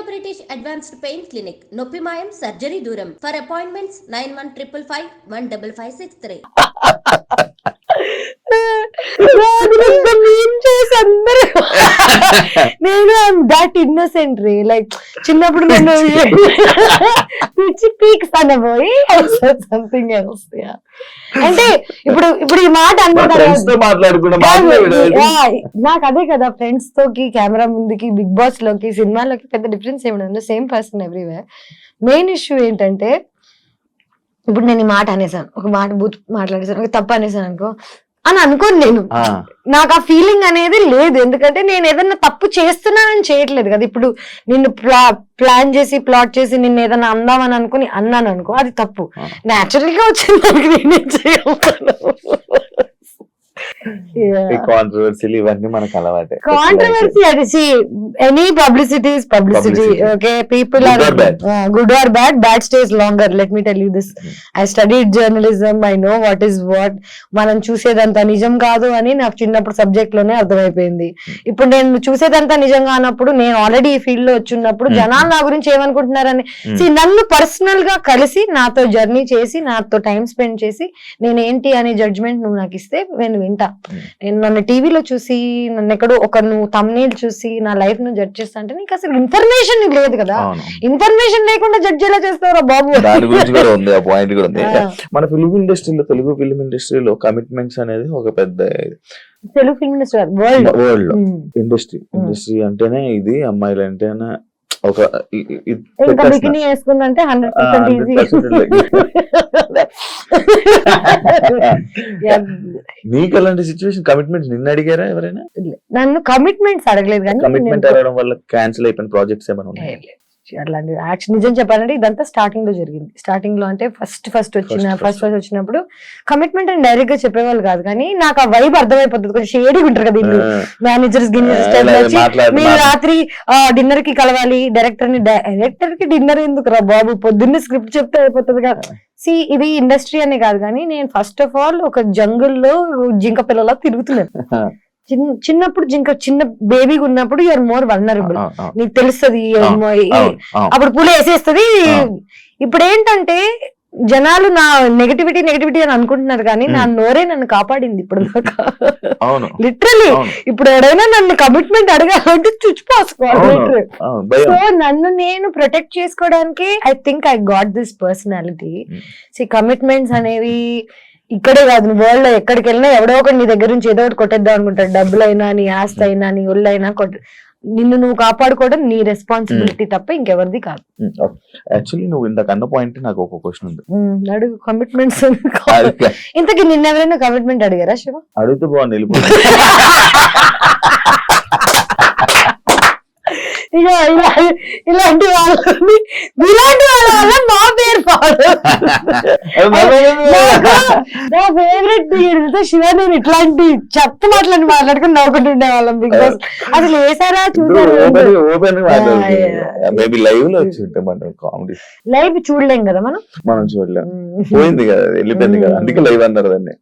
British Advanced Pain Clinic. నొప్పి మాయం surgery దూరం. For appointments 9155515563. నేను దట్ ఇన్నోసెంట్ రే, లైక్ చిన్నప్పుడు నేను పిచ్చి పీక్స్ అనబోయి సంథింగ్ ఎల్స్. అంటే ఇప్పుడు ఈ మాట నాకు అదే కదా, ఫ్రెండ్స్ తోకి కెమెరా ముందుకి బిగ్ బాస్ లోకి సినిమాలోకి పెద్ద డిఫరెన్స్ ఏమి, same person everywhere. Main issue ఏంటంటే ఇప్పుడు నేను ఈ మాట అనేసాను, ఒక మాట బూత్ మాట్లాడేసాను, ఒక తప్పు అనేసాను అనుకో అని అనుకోను నేను. నాకు ఆ ఫీలింగ్ అనేది లేదు, ఎందుకంటే నేను ఏదన్నా తప్పు చేస్తున్నానని చేయట్లేదు కదా. ఇప్పుడు నిన్ను ప్లాన్ చేసి ప్లాట్ చేసి నిన్ను ఏదైనా అందామని అనుకుని అన్నాను అనుకో, అది తప్పు. న్యాచురల్ గా వచ్చింది దానికి నేనేం చేయగలుగుతాను. కాంట్రవర్సీలు ఇవన్నీ మనకు అలవాటే. కాంట్రవర్సీ అది any publicity is publicity. Okay, people are good are bad, bad stays longer. Let me tell you this, I studied journalism, I know what is what. మనం చూసేదంతా నిజం కాదు అని నాకు చిన్నప్పుడు సబ్జెక్ట్ లోనే అర్థమైపోయింది. ఇప్పుడు నేను చూసేదంతా నిజంగా అన్నప్పుడు, నేను ఆల్రెడీ ఈ ఫీల్డ్ లో వచ్చినప్పుడు జనాలు నా గురించి ఏమనుకుంటున్నారని నన్ను పర్సనల్ గా కలిసి నాతో జర్నీ చేసి నాతో టైం స్పెండ్ చేసి నేనేంటి అనే జడ్జ్మెంట్ నువ్వు నాకు ఇస్తే నేను వింటా. నేను నన్ను టీవీలో చూసి నన్ను ఎక్కడో ఒక నువ్వు తమ్నేల్ చూసి నా లైఫ్ ను జడ్జ్ చేస్తా అంటే నీకు అసలు ఇన్ఫర్మేషన్ లేదు కదా. ఇన్ఫర్మేషన్ లేకుండా జడ్జ్ ఎలా చేస్తారా బాబు? దాని గురించి కూడా ఉంది, ఆ పాయింట్ కూడా ఉంది. మన ఫిల్మ్ ఇండస్ట్రీలో, తెలుగు ఫిల్మ్ ఇండస్ట్రీలో కమిట్మెంట్స్ అనేది ఒక పెద్ద, తెలుగు ఫిల్మ్ ఇండస్ట్రీ వరల్డ్ లో ఇండస్ట్రీ అంటేనే ఇది, అమ్మాయిలు అంటేనే ఒక బికినీ వేసుకుందంటే 100% ఈజీ. నీకు అలాంటి సిచ్యువేషన్ కమిట్మెంట్స్ నిన్ను అడిగారా ఎవరైనా? నన్ను కమిట్మెంట్స్ అడగలేదు, కానీ కమిట్మెంట్ అడగడం వల్ల క్యాన్సిల్ అయిపోయిన ప్రాజెక్ట్స్ ఏమైనా ఉన్నాయి? అట్లాంటి యాక్షన్ నిజం చెప్పాలంటే ఇదంతా స్టార్టింగ్ లో జరిగింది. స్టార్టింగ్ లో అంటే ఫస్ట్ వచ్చినప్పుడు కమిట్మెంట్ అని డైరెక్ట్ గా చెప్పేవాళ్ళు కాదు, కానీ నాకు ఆ వైబ్ అర్థమైపోతుంది. కొంచెం షేడీ ఉంటారు కదా వీళ్ళు, మేనేజర్స్ మీరు రాత్రి డిన్నర్ కి కలవాలి, డైరెక్టర్ కి డిన్నర్ ఎందుకు రా బాబు, పొద్దున్నే స్క్రిప్ట్ చెప్తే అయిపోతుంది కదా. ఇది ఇండస్ట్రీ అనే కాదు, కానీ నేను ఫస్ట్ ఆఫ్ ఆల్ ఒక జంగుల్లో జింక పిల్లలా తిరుగుతున్నాను. చిన్నప్పుడు చిన్న బేబీగా ఉన్నప్పుడు యూఆర్ మోర్ వల్నరబుల్, నీకు తెలుస్తుంది, అప్పుడు పూలు వేసేస్తుంది. ఇప్పుడు ఏంటంటే జనాలు నా నెగటివిటీ అని అనుకుంటున్నారు, కానీ నా నోరే నన్ను కాపాడింది ఇప్పుడు దాకా. లిటరలీ ఇప్పుడు ఎవరైనా నన్ను కమిట్మెంట్ అడగాలంటే చుచ్చిపోసుకోవాలి. సో నన్ను నేను ప్రొటెక్ట్ చేసుకోవడానికి I think I got this personality. Commitments అనేవి ఇక్కడే కాదు, వరల్డ్ లో ఎక్కడికి వెళ్ళినా ఎవడో ఒకటి నీ దగ్గర నుంచి ఏదో ఒకటి కొట్టేద్దాం అనుకుంటాడు. డబ్బులైనా, నీ ఆస్తి అయినా, నీ ఒళ్ళైనా నిన్ను నువ్వు కాపాడుకోవడం నీ రెస్పాన్సిబిలిటీ తప్ప ఇంకెవరిది కాదు. యాక్చువల్లీ నువ్వు ఇందాక అన్న పాయింట్ నాకు ఒక క్వశ్చన్ ఉంది, అడుగు. కమిట్మెంట్స్ ఇంతకీ నిన్న ఎవరైనా కమిట్మెంట్ అడిగారా శివ? అడిగితే బాగుంది. ఇలాంటి వాళ్ళ మా పేరు నా ఫేవరెట్ శివ. నేను ఇట్లాంటి చెత్త మాటలని మాట్లాడుకుని నవ్వుకుంటుండే వాళ్ళం. బికాస్ అసలు వేసారా చూసారు, లైవ్ చూడలేం కదా మనం చూడలేం, పోయింది కదా, వెళ్ళిపోయింది కదా, అందుకే లైవ్ అన్నారు దాన్ని.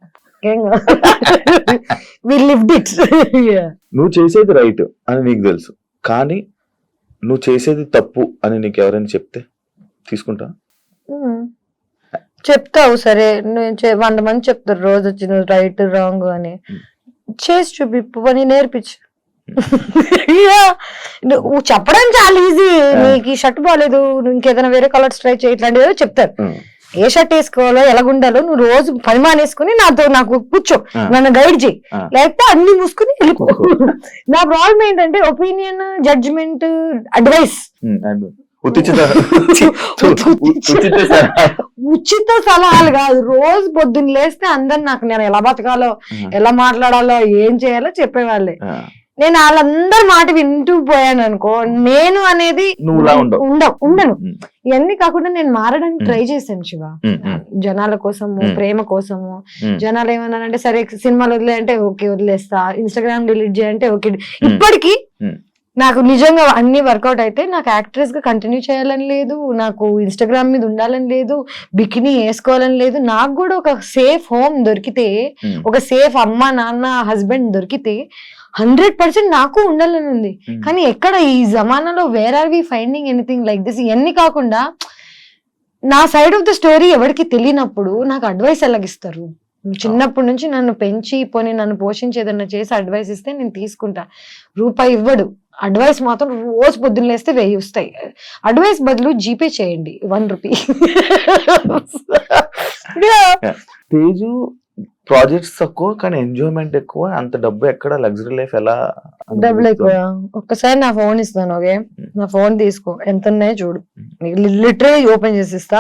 నువ్వు చేసేది రైట్ అని నీకు తెలుసు, కానీ నువ్వు చేసేది తప్పు అని నీకు ఎవరైనా చెప్తే తీసుకుంటా? చెప్తావు, సరే 100 మంది చెప్తారు రోజు వచ్చి నువ్వు రైట్ రాంగ్ అని. చేసి చూపి పని నేర్పించు. నువ్వు చెప్పడం చాలా ఈజీ, నీకు ఈ షర్ట్ బాగాలేదు, నువ్వు ఇంకేదైనా వేరే కలర్స్ ట్రై చేయి, ఇట్లాంటివి చెప్తారు. ఏ షర్ట్ వేసుకోవాలో, ఎలాగుండాలో నువ్వు రోజు పని మానేసుకుని నాకు కూర్చో, నన్ను గైడ్ చేయి, లేకపోతే అన్ని మూసుకుని వెళ్ళిపో. నా ప్రాబ్లం ఏంటంటే ఒపీనియన్, జడ్జిమెంట్, అడ్వైస్, ఉచిత సలహాలు కాదు. రోజు పొద్దున్న లేస్తే అందరు నాకు నేను ఎలా బతకాలో, ఎలా మాట్లాడాలో, ఏం చేయాలో చెప్పేవాళ్ళే. నేను వాళ్ళందరి మాట వింటూ పోయాను అనుకో, నేను అనేది ఉండను. ఇవన్నీ కాకుండా నేను మారడానికి ట్రై చేశాను శివ, జనాల కోసము, ప్రేమ కోసము. జనాలు ఏమన్నారంటే సరే సినిమాలు వదిలే అంటే ఓకే వదిలేస్తా, ఇన్స్టాగ్రామ్ డిలీట్ చేయంటే ఓకే. ఇప్పటికీ నాకు నిజంగా అన్ని వర్కౌట్ అయితే నాకు యాక్ట్రెస్ గా కంటిన్యూ చేయాలని లేదు, నాకు ఇన్స్టాగ్రామ్ మీద ఉండాలని లేదు, బికినీ వేసుకోవాలని లేదు. నాకు కూడా ఒక సేఫ్ హోమ్ దొరికితే, ఒక సేఫ్ అమ్మ నాన్న హస్బెండ్ దొరికితే 100% నాకు ఉండాలని ఉంది. కానీ ఎక్కడ ఈ జమానాలో where are we finding anything like this? ఇవన్నీ కాకుండా నా సైడ్ ఆఫ్ ద స్టోరీ ఎవరికి తెలియనప్పుడు నాకు అడ్వైస్ ఎలాగిస్తారు? చిన్నప్పటి నుంచి నన్ను పెంచి పోనీ నన్ను పోషించి ఏదన్నా చేసి అడ్వైస్ ఇస్తే నేను తీసుకుంటా. రూపాయి ఇవ్వడు, అడ్వైస్ మాత్రం రోజు పొద్దున్న లేస్తే 1000 వస్తాయి. అడ్వైస్ బదులు జీపే చేయండి 1 రూపీ. తేజు ప్రాజెక్ట్స్ తక్కువ కానీ ఎంజాయ్మెంట్ ఎక్కువ. అంత డబ్బు ఎక్కడ, లగ్జరీ లైఫ్ ఎలా? డబ్బులు ఎక్కువ. ఒక్కసారి నా ఫోన్ ఇస్తాను, ఓకే? నా ఫోన్ తీసుకో, ఎంత ఉన్నాయో చూడు. లిటరలీ ఓపెన్ చేసి ఇస్తా.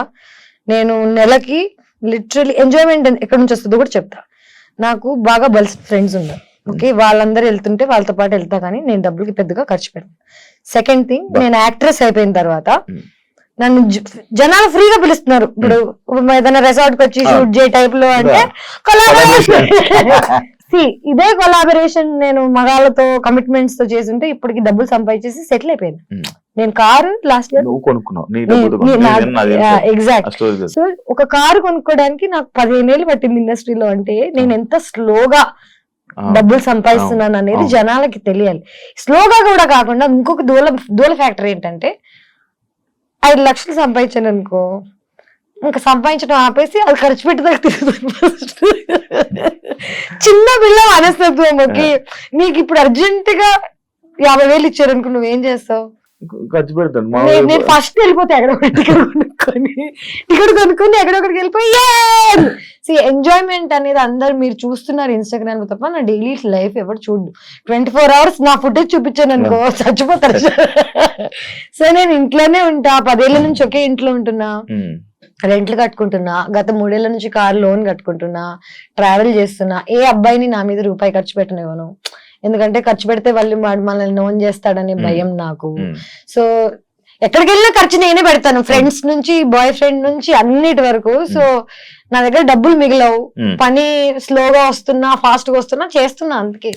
నేను నెలకి లిటరలీ ఎంజాయ్మెంట్ ఎక్కడి నుంచి వస్తుందో కూడా చెప్తా. నాకు బాగా బల్స్ ఫ్రెండ్స్ ఉన్నారు, ఓకే? వాళ్ళందరూ వెళ్తుంటే వాళ్ళతో పాటు వెళ్తా, కానీ నేను డబ్బులకి పెద్దగా ఖర్చు పెట్టాను. సెకండ్ థింగ్, నేను యాక్ట్రెస్ అయిపోయిన తర్వాత నన్ను జనాలు ఫ్రీగా పిలుస్తున్నారు. ఇప్పుడు ఏదైనా రెసార్ట్ కి వచ్చి షూట్ చేయ టైప్ లో అంటే కొలాబరేషన్. ఇదే కొలాబరేషన్ నేను మగాళ్ళతో కమిట్మెంట్స్ తో చేస్తుంటే ఇప్పటికి డబ్బులు సంపాదించేసి సెటిల్ అయిపోయింది. నేను car last year exact. So ఒక కారు కొనుక్కోవడానికి నాకు 15 ఏళ్ళు పట్టింది ఇండస్ట్రీలో. అంటే నేను ఎంత స్లోగా డబ్బులు సంపాదిస్తున్నాను అనేది జనాలకి తెలియాలి. స్లోగా కూడా కాకుండా ఇంకొక దూల ఫ్యాక్టర్ ఏంటంటే 5 లక్షలు సంపాదించాను అనుకో, ఇంకా సంపాదించడం ఆపేసి అది ఖర్చు పెట్టేదాకా తిరుగుతాను. చిన్న పిల్ల మనస్తత్వంకి నీకు ఇప్పుడు అర్జెంట్ గా 50,000 ఇచ్చారు అనుకో, నువ్వేం చేస్తావు? ఖర్చు పెడతాను. నేను ఫస్ట్ వెళ్ళిపోతే టికెట్ కొనుక్కొని ఎక్కడొక్కడికి వెళ్ళిపోయి ఎంజాయ్మెంట్ అనేది అందరు మీరు చూస్తున్నారు ఇన్స్టాగ్రామ్ లో తప్ప నా డైలీ లైఫ్ ఎవరు చూడు. 24 hours నా ఫుటేజ్ చూపించాను అనుకో చచ్చిపోతారు. సో నేను ఇంట్లోనే ఉంటా, 10 ఏళ్ల నుంచి ఒకే ఇంట్లో ఉంటున్నా, రెంట్లు కట్టుకుంటున్నా, గత 3 ఏళ్ల నుంచి కార్ లోన్ కట్టుకుంటున్నా, ట్రావెల్ చేస్తున్నా. ఏ అబ్బాయిని నా మీద రూపాయి ఖర్చు పెట్టనివ్వను, ఎందుకంటే ఖర్చు పెడితే వాళ్ళు మనల్ని నోన్ చేస్తాడనే భయం నాకు. సో ఎక్కడికి వెళ్ళినా ఖర్చు నేనే పెడతాను, ఫ్రెండ్స్ నుంచి బాయ్ ఫ్రెండ్ నుంచి అన్నిటి వరకు. సో నా దగ్గర డబ్బులు మిగిలవు, పని స్లోగా వస్తున్నా ఫాస్ట్ గా వస్తున్నా చేస్తున్నా, అందుకే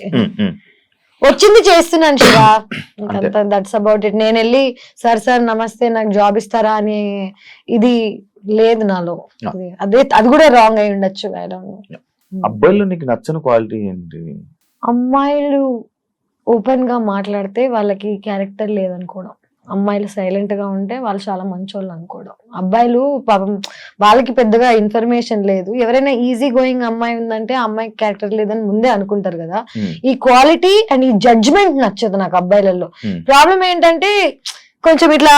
వచ్చింది చేస్తున్నాను శివా. That's about it. నేను వెళ్ళి సార్ నమస్తే నాకు జాబ్ ఇస్తారా అని ఇది లేదు నాలో. అది కూడా రాంగ్ అయి ఉండొచ్చు. అబ్బాయిలో నీకు నచ్చని క్వాలిటీ ఏంటి? అమ్మాయిలు ఓపెన్ గా మాట్లాడితే వాళ్ళకి క్యారెక్టర్ లేదనుకోవడం, అమ్మాయిలు సైలెంట్ గా ఉంటే వాళ్ళు చాలా మంచోళ్ళు అనుకోవడం. అబ్బాయిలు పాపం వాళ్ళకి పెద్దగా ఇన్ఫర్మేషన్ లేదు. ఎవరైనా ఈజీ గోయింగ్ అమ్మాయి ఉందంటే అమ్మాయికి క్యారెక్టర్ లేదని ముందే అనుకుంటారు కదా. ఈ క్వాలిటీ అండ్ ఈ జడ్జ్మెంట్ నచ్చదు నాకు అబ్బాయిలలో. ప్రాబ్లం ఏంటంటే కొంచెం ఇట్లా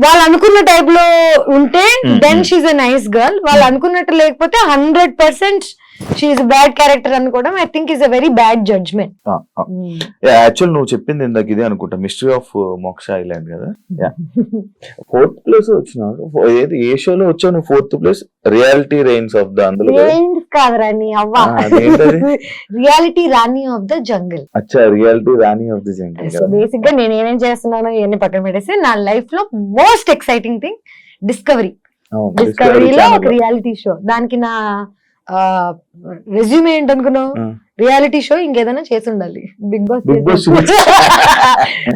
వాళ్ళు అనుకున్న టైప్ లో ఉంటే then she's a nice girl, వాళ్ళు అనుకున్నట్టు లేకపోతే 100% షీఈ్ బ్యాడ్ క్యారెక్టర్ అనుకోవడం I think is a very bad judgement. Actual నువ్వు చెప్పింది ఇందాక ఇదే అనుకుంటా, మిస్టరీ ఆఫ్ మోక్ష ఐలాండ్ కదా. 4th ప్లేస్ వచ్చినావు. ఏ షోలో వచ్చావు నువ్వు? 4th place reality reigns of the అందులో కాదు రాణి అవ్వ, reality Rani of the jungle. అచ్చా, reality Rani of the jungle. So basic గా నేను ఏమేం చేస్తున్నానో ఇవన్నీ పక్కన పెట్టేసి నా లైఫ్ లో మోస్ట్ ఎక్సైటింగ్ థింగ్ డిస్కవరీలో ఒక రియాలిటీ షో. దానికి నా రెజ్యూమ్ ఏంటనుకున్నావు? రియాలిటీ షో ఇంకేదైనా చేసి ఉండాలి. బిగ్ బాస్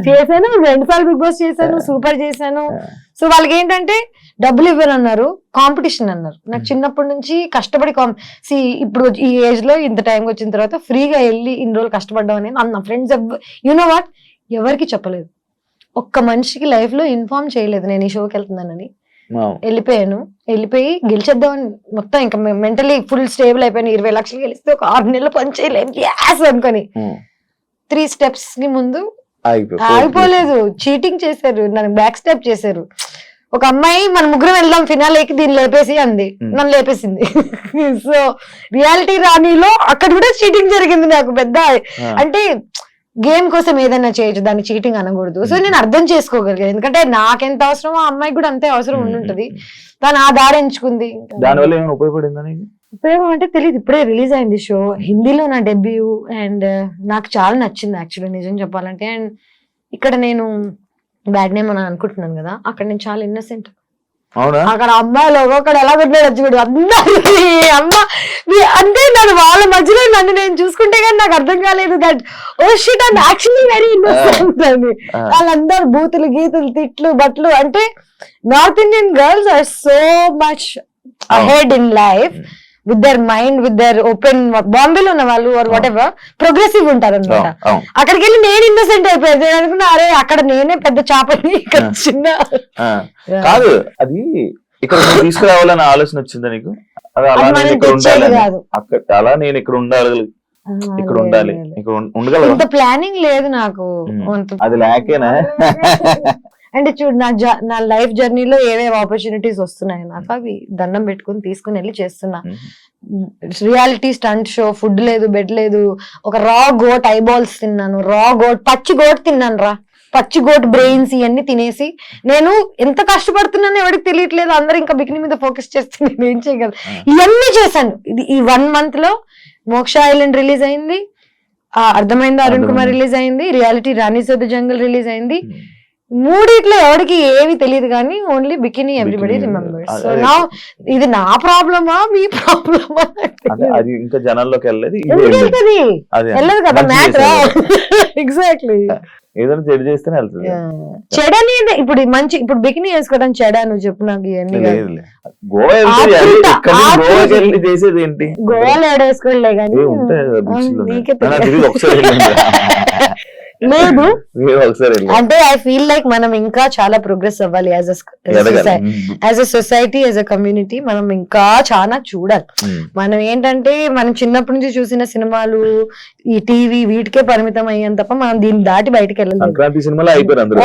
చేశాను, 2 సార్లు బిగ్ బాస్ చేశాను, సూపర్ చేశాను. సో వాళ్ళకి ఏంటంటే డబ్బులు ఇవ్వరన్నారు, కాంపిటీషన్ అన్నారు. నాకు చిన్నప్పటి నుంచి కష్టపడి ఇప్పుడు ఈ ఏజ్ లో ఇంత టైం వచ్చిన తర్వాత ఫ్రీగా వెళ్ళి ఇన్ని రోజులు కష్టపడ్డాం అనేది నా ఫ్రెండ్స్ యూనో వాట్ ఎవరికి చెప్పలేదు. ఒక్క మనిషికి లైఫ్ లో ఇన్ఫార్మ్ చేయలేదు నేను ఈ షోకి వెళ్తున్నానని. వెళ్ళిపోయి గెలిచేద్దామని మొత్తం ఇంకా మెంటలీ ఫుల్ స్టేబుల్ అయిపోయినా. 20 లక్షలు గెలిస్తే ఒక 6 నెలలు పని చేయలేదు గ్యాస్ అనుకొని 3 steps ని ముందు ఆగిపోలేదు. చీటింగ్ చేశారు, నన్ను బ్యాక్ స్టెప్ చేశారు. ఒక అమ్మాయి మన ముగ్గురం వెళ్దాం ఫినాలేకి దీన్ని లేపేసి అంది, నన్ను లేపేసింది. సో రియాలిటీ రాణిలో అక్కడ కూడా చీటింగ్ జరిగింది నాకు పెద్ద. అంటే గేమ్ కోసం ఏదైనా చేయొచ్చు, దాన్ని చీటింగ్ అనకూడదు. సో నేను అర్థం చేసుకోగలిగాను, ఎందుకంటే నాకెంత అవసరమో ఆ అమ్మాయికి కూడా అంతే అవసరం ఉండుంటది. తను ఆ దారి ఎంచుకుంది. ఉపయోగం అంటే తెలియదు, ఇప్పుడే రిలీజ్ అయింది షో, హిందీలో నా డెబ్యూ. అండ్ నాకు చాలా నచ్చింది యాక్చువల్లీ నిజం చెప్పాలంటే. అండ్ ఇక్కడ నేను బ్యాడ్ నేమ్ అని అనుకుంటున్నాను కదా, అక్కడ నేను చాలా ఇన్నోసెంట్. అక్కడ అమ్మాయిలు ఒక్కొక్కడ ఎలా పెట్టాడు చూడు, అందరి అమ్మ అంటే నన్ను వాళ్ళ మధ్యలో నన్ను నేను చూసుకుంటే కానీ నాకు అర్థం కాలేదు that oh shit I'm actually very innocent అని. వాళ్ళందరూ బూతులు గీతులు తిట్లు బట్లు. అంటే north Indian girls are so much ahead in life. With their mind, with their open. బాంబేలో ఉన్న వాళ్ళు వాట్ ఎవర్ ప్రోగ్రెసివ్ ఉంటారు అనమాట. అవును. అక్కడికి వెళ్ళి నేను ఇన్నోసెంట్ అయిపోయాను. నేను అనుకున్నా అరే అక్కడ నేనే పెద్ద చేపని, ఇక్కడ చిన్న. కాదు, అది ఇక్కడ నువ్వు తీసుకురావాలని ఆలోచన వచ్చిందా నీకు? అది అలా అది నేను మనం ఇక్కడ తెచ్చేది ఉండాలి, కాదు. అక్కడ అలా నేను ఇక్కడ ఉండాలి, ఇక్కడ ఉండాలి, ఇక్కడ ఉండగలవా? ఇంత ప్లానింగ్ లేదు నాకు. అది లేకేనా? అంటే చూడు నా లైఫ్ జర్నీలో ఏవేవి ఆపర్చునిటీస్ వస్తున్నాయి నాకు, అవి దండం పెట్టుకుని తీసుకుని వెళ్ళి చేస్తున్నా. రియాలిటీ స్టంట్ షో, ఫుడ్ లేదు, బెడ్ లేదు, ఒక రా గోట్ ఐబాల్స్ తిన్నాను, రా గోట్, పచ్చి గోట్ తిన్నాను రా, పచ్చి గోట్ బ్రెయిన్స్ ఇవన్నీ తినేసి నేను ఎంత కష్టపడుతున్నానో ఎవరికి తెలియట్లేదు. అందరూ ఇంకా బికినీ మీద ఫోకస్ చేస్తే నేను ఏం చేయగలను. ఇవన్నీ చేశాను. ఇది ఈ 1 month లో మోక్ష ఐలాండ్ రిలీజ్ అయింది, అర్థమైంది అరుణ్ కుమార్ రిలీజ్ అయింది, reality Rani's of the jungle release అయింది. మూడిట్లో ఎవరికి ఏవి తెలియదు కానీ only bikini everybody remembers. So నా ఇది నా ప్రాబ్లమా మీ ప్రాబ్లమా? అది ఇంకా జనాల్లోకి వెళ్ళలేదు, వెళ్ళదు కదా మ్యాటర్. ఎగ్జాక్ట్లీ. ఏదైనా చెడు చేస్తేనే వెళ్తుంది. చెడని ఇప్పుడు మంచి, ఇప్పుడు బికినీ వేసుకోవడం చెడా? నువ్వు చెప్పు నాకు. ఇవన్నీ చేసేది ఏంటి? గోవాలో ఏడేసుకోలే కానీ లేదు. అంటే ఐ ఫీల్ లైక్ మనం ఇంకా చాలా ప్రోగ్రెస్ అవ్వాలి as a society, as a community. మనం ఇంకా చాలా చూడాలి. మనం ఏంటంటే మనం చిన్నప్పటి నుంచి చూసిన సినిమాలు, ఈ టీవీ, వీటికే పరిమితం అయ్యాం తప్ప మనం దీన్ని దాటి బయటకు వెళ్ళాలి. సంక్రాంతి సినిమాలో అయిపోయారు అందరూ.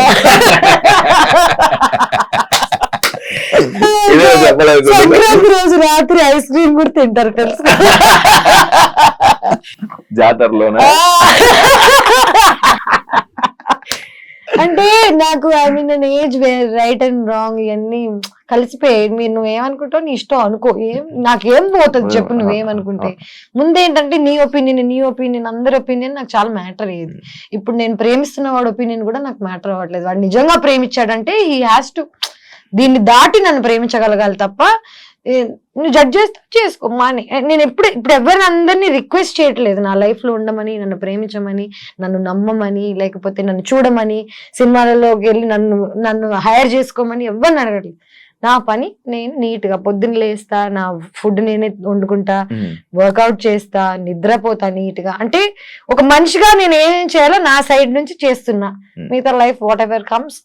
సంక్రాంతి రోజు రాత్రి ఐస్ క్రీమ్ కూడా తింటారు తెలుసు జాతరలోనే. అంటే నాకు ఐ మీన్ నేను ఏజ్ రైట్ అండ్ రాంగ్ ఇవన్నీ కలిసిపోయాయి. మీరు నువ్వేమనుకుంటావు నీ ఇష్టం అనుకో, నాకేం పోతుంది చెప్పు నువ్వేమనుకుంటే. ముందేంటంటే నీ ఒపీనియన్ అందరి ఒపీనియన్ నాకు చాలా మ్యాటర్ అయ్యేది. ఇప్పుడు నేను ప్రేమిస్తున్న వాడి ఒపీనియన్ కూడా నాకు మ్యాటర్ అవ్వట్లేదు. వాడు నిజంగా ప్రేమించాడంటే హీ హ్యాస్ టు దీన్ని దాటి నన్ను ప్రేమించగలగాలి తప్ప నువ్వు జడ్జ్ చేస్తే చేసుకో మాని. నేను ఇప్పుడు ఎవరిని అందరినీ రిక్వెస్ట్ చేయట్లేదు నా లైఫ్ లో ఉండమని, నన్ను ప్రేమించమని, నన్ను నమ్మమని, లేకపోతే నన్ను చూడమని, సినిమాలలోకి వెళ్ళి నన్ను హైర్ చేసుకోమని ఎవరిని అడగట్లేదు. నా పని నేను నీట్ గా పొద్దున్న లేస్తా, నా ఫుడ్ నేనే వండుకుంటా, వర్కౌట్ చేస్తా, నిద్రపోతా నీట్ గా. అంటే ఒక మనిషిగా నేను ఏం చేయాలో నా సైడ్ నుంచి చేస్తున్నా. మిగతా లైఫ్ వాట్ ఎవర్ కమ్స్